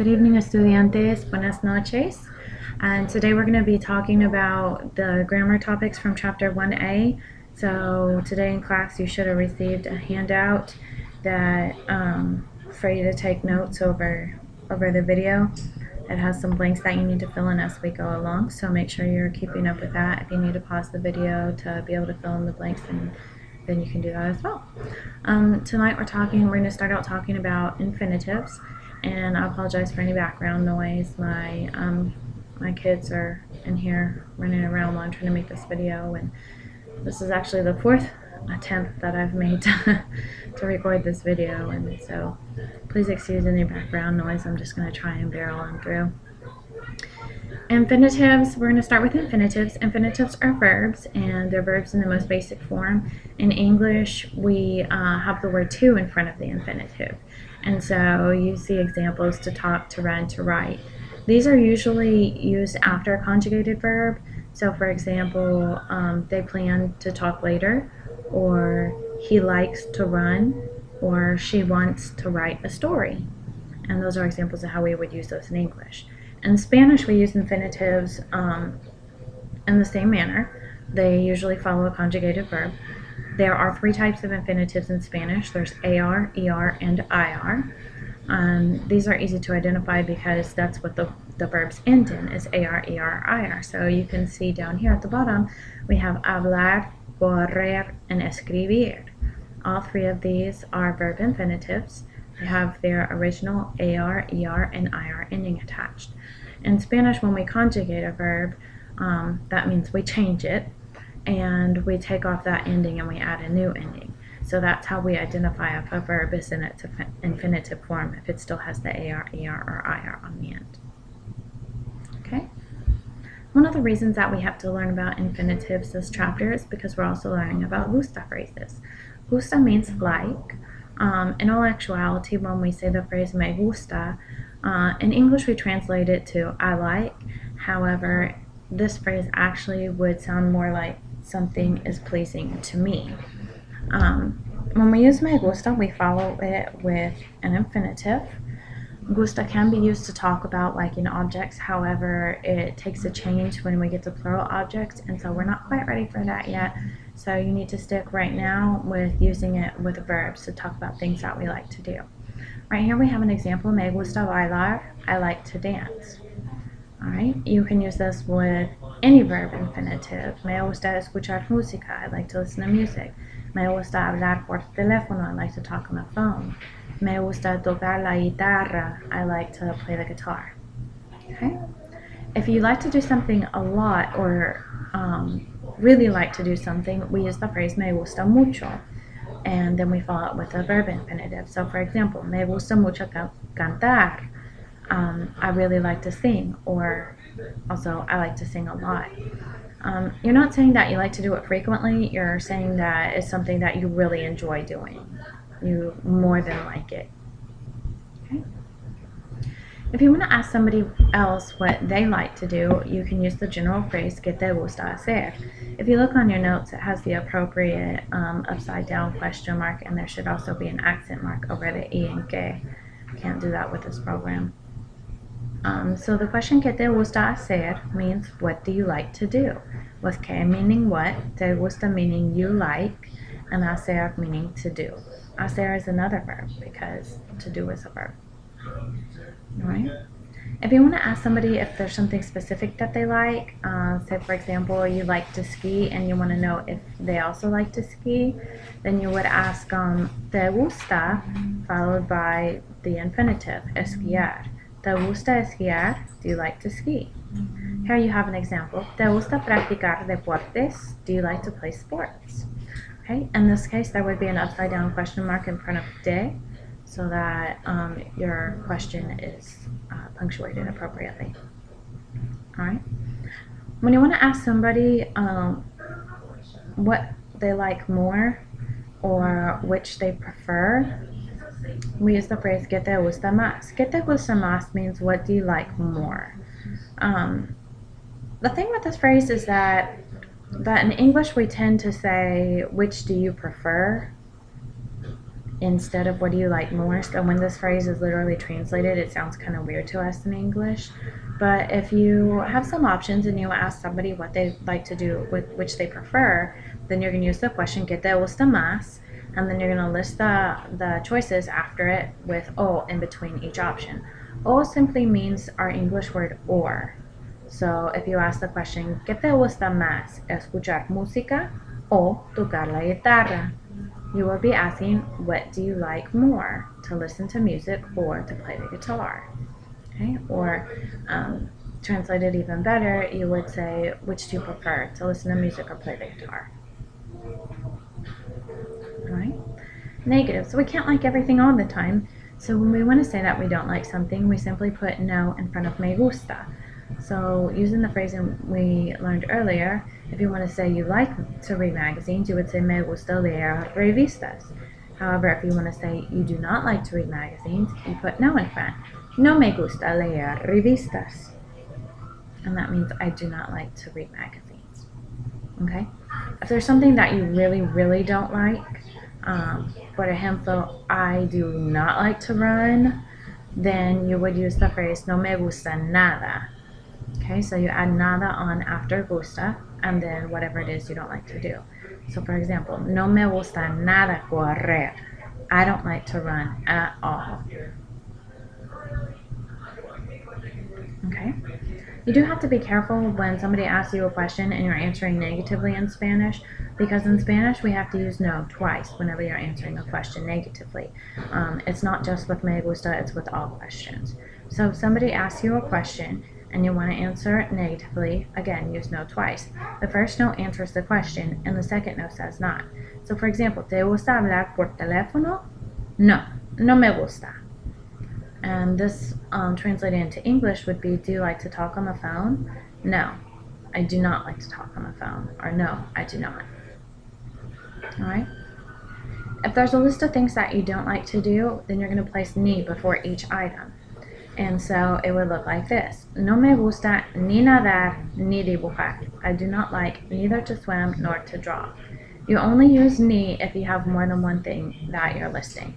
Good evening, estudiantes. Buenas noches. And today we're going to be talking about the grammar topics from chapter 1A. So today in class you should have received a handout that for you to take notes over the video. It has some blanks that you need to fill in as we go along, so make sure you're keeping up with that. If you need to pause the video to be able to fill in the blanks, then you can do that as well. Tonight we're going to start out talking about infinitives, and I apologize for any background noise. My kids are in here running around while I'm trying to make this video, and this is actually the fourth attempt that I've made to record this video, and so please excuse any background noise. I'm just going to try and barrel on through. Infinitives, we're going to start with infinitives. Infinitives are verbs, and they're verbs in the most basic form. In English, we have the word to in front of the infinitive, and so you see examples: to talk, to run, to write. These are usually used after a conjugated verb. So for example, they plan to talk later, or he likes to run, or she wants to write a story. And those are examples of how we would use those in English. In Spanish, we use infinitives in the same manner. They usually follow a conjugated verb. There are three types of infinitives in Spanish. There's AR, ER, and IR. These are easy to identify because that's what the verbs end in, is AR, ER, IR. So you can see down here at the bottom, we have hablar, correr, and escribir. All three of these are verb infinitives. They have their original AR, ER, and IR ending attached. In Spanish, when we conjugate a verb, that means we change it, and we take off that ending and we add a new ending. So that's how we identify if a verb is in its infinitive form, if it still has the AR, ER, or IR on the end. Okay? One of the reasons that we have to learn about infinitives this chapter is because we're also learning about gusta phrases. Gusta means like. In all actuality, when we say the phrase me gusta, in English we translate it to I like. However, this phrase actually would sound more like something is pleasing to me. When we use me gusta, we follow it with an infinitive. Gusta can be used to talk about liking objects. However, it takes a change when we get to plural objects, and so we're not quite ready for that yet. So you need to stick right now with using it with verbs to talk about things that we like to do. Right here we have an example: me gusta bailar, I like to dance. Alright, you can use this with any verb infinitive. Me gusta escuchar música, I like to listen to music. Me gusta hablar por teléfono, I like to talk on the phone. Me gusta tocar la guitarra, I like to play the guitar. Okay? If you like to do something a lot, or really like to do something, we use the phrase me gusta mucho, and then we follow it with a verb infinitive. So for example, me gusta mucho cantar, I really like to sing, or also I like to sing a lot. You're not saying that you like to do it frequently, you're saying that it's something that you really enjoy doing. You more than like it. Okay? If you want to ask somebody else what they like to do, you can use the general phrase ¿qué te gusta hacer? If you look on your notes, it has the appropriate upside down question mark, and there should also be an accent mark over the I and que. Can't do that with this program. So the question ¿qué te gusta hacer? Means what do you like to do? With que meaning what, te gusta meaning you like, and hacer meaning to do. Hacer is another verb because to do is a verb. Alright? If you want to ask somebody if there's something specific that they like, say for example you like to ski and you want to know if they also like to ski, then you would ask te gusta followed by the infinitive, esquiar. ¿Te gusta esquiar? Do you like to ski? Here you have an example. ¿Te gusta practicar deportes? Do you like to play sports? Okay, in this case there would be an upside down question mark in front of de, so that your question is punctuated appropriately. Alright? When you want to ask somebody what they like more, or which they prefer, we use the phrase ¿qué te gusta más? ¿Qué te gusta más means what do you like more? The thing with this phrase is that in English we tend to say which do you prefer, instead of what do you like more. So when this phrase is literally translated, it sounds kind of weird to us in English. But if you have some options and you ask somebody what they like to do, which they prefer, then you're going to use the question, ¿Qué te gusta más? And then you're going to list the choices after it with o in between each option. O simply means our English word or. So if you ask the question, ¿Qué te gusta más? ¿Escuchar música o tocar la guitarra? You will be asking, what do you like more? To listen to music or to play the guitar? Okay, or translated even better, you would say, which do you prefer? To listen to music or play the guitar? Alright. Negative. So we can't like everything all the time. So when we want to say that we don't like something, we simply put no in front of me gusta. So using the phrasing we learned earlier, if you want to say you like to read magazines, you would say me gusta leer revistas. However, if you want to say you do not like to read magazines, you put no in front. No me gusta leer revistas. And that means I do not like to read magazines. Okay? If there's something that you really, really don't like, por ejemplo, I do not like to run, then you would use the phrase no me gusta nada. Okay, so you add nada on after gusta and then whatever it is you don't like to do. So for example, no me gusta nada correr. I don't like to run at all. Okay. You do have to be careful when somebody asks you a question and you're answering negatively in Spanish, because in Spanish we have to use no twice whenever you're answering a question negatively. It's not just with me gusta, it's with all questions. So if somebody asks you a question and you want to answer it negatively, again, use no twice. The first no answers the question and the second no says not. So for example, ¿te gusta hablar por teléfono? No, no me gusta. And this translated into English would be, do you like to talk on the phone? No, I do not like to talk on the phone. Or no, I do not. Alright? If there's a list of things that you don't like to do, then you're going to place ni before each item. And so it would look like this. No me gusta ni nadar ni dibujar. I do not like neither to swim nor to draw. You only use ni if you have more than one thing that you're listing.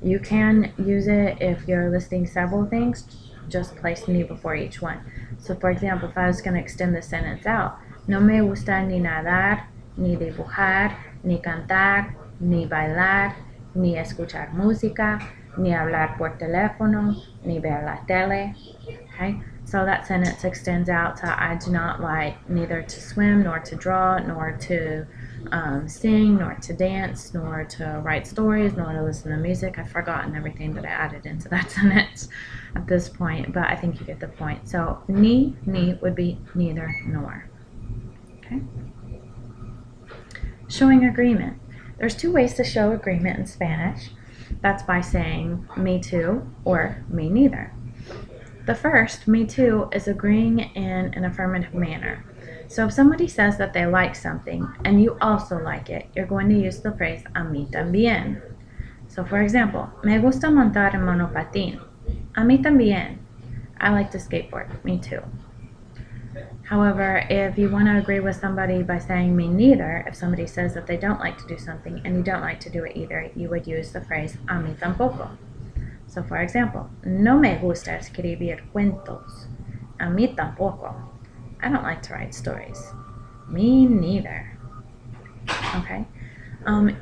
You can use it if you're listing several things, just place ni before each one. So for example, if I was going to extend the sentence out, no me gusta ni nadar, ni dibujar, ni cantar, ni bailar, ni escuchar música, ni hablar por teléfono, ni ver la tele. Okay, so that sentence extends out to I do not like neither to swim, nor to draw, nor to sing, nor to dance, nor to write stories, nor to listen to music. I've forgotten everything that I added into that sentence at this point, but I think you get the point. So ni would be neither nor. Okay. Showing agreement. There's two ways to show agreement in Spanish. That's by saying me too or me neither. The first, me too, is agreeing in an affirmative manner. So if somebody says that they like something and you also like it, you're going to use the phrase a mí también. So for example, me gusta montar en monopatín. A mí también. I like to skateboard. Me too. However, if you want to agree with somebody by saying me neither, if somebody says that they don't like to do something and you don't like to do it either, you would use the phrase a mí tampoco. So for example, no me gusta escribir cuentos. A mí tampoco. I don't like to write stories. Me neither. Okay.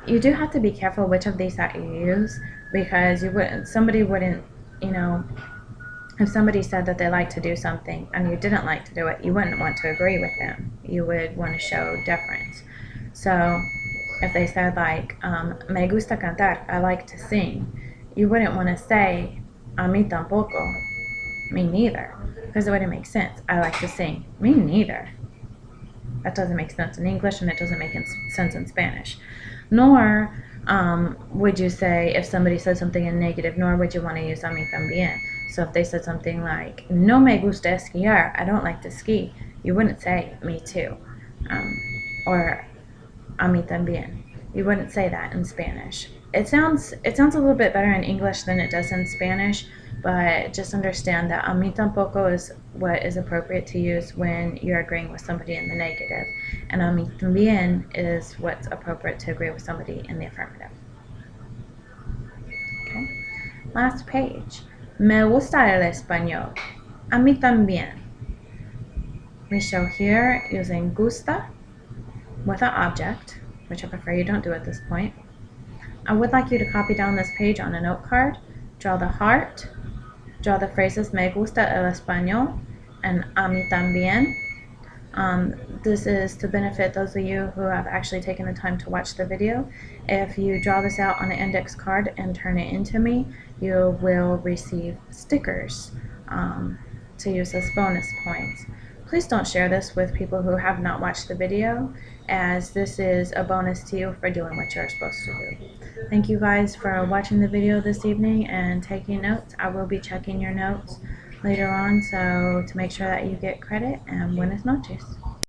You do have to be careful which of these that you use, because somebody wouldn't, if somebody said that they like to do something and you didn't like to do it, you wouldn't want to agree with them. You would want to show deference. So if they said like, me gusta cantar, I like to sing, you wouldn't want to say, a mí tampoco, me neither, because it wouldn't make sense. I like to sing, me neither. That doesn't make sense in English, and it doesn't make sense in Spanish. Nor would you say, if somebody said something in negative, nor would you want to use a mí también. So if they said something like, no me gusta esquiar, I don't like to ski, you wouldn't say, me too, or a mí también. You wouldn't say that in Spanish. It sounds a little bit better in English than it does in Spanish, but just understand that a mí tampoco is what is appropriate to use when you're agreeing with somebody in the negative, and a mí también is what's appropriate to agree with somebody in the affirmative. Last page. Me gusta el español. A mí también. We show here using gusta with an object, which I prefer you don't do at this point. I would like you to copy down this page on a note card, draw the heart, draw the phrases me gusta el español and a mí también. This is to benefit those of you who have actually taken the time to watch the video. If you draw this out on an index card and turn it into me, you will receive stickers to use as bonus points. Please don't share this with people who have not watched the video, as this is a bonus to you for doing what you're supposed to do. Thank you guys for watching the video this evening and taking notes. I will be checking your notes later on, so to make sure that you get credit, and buenas noches.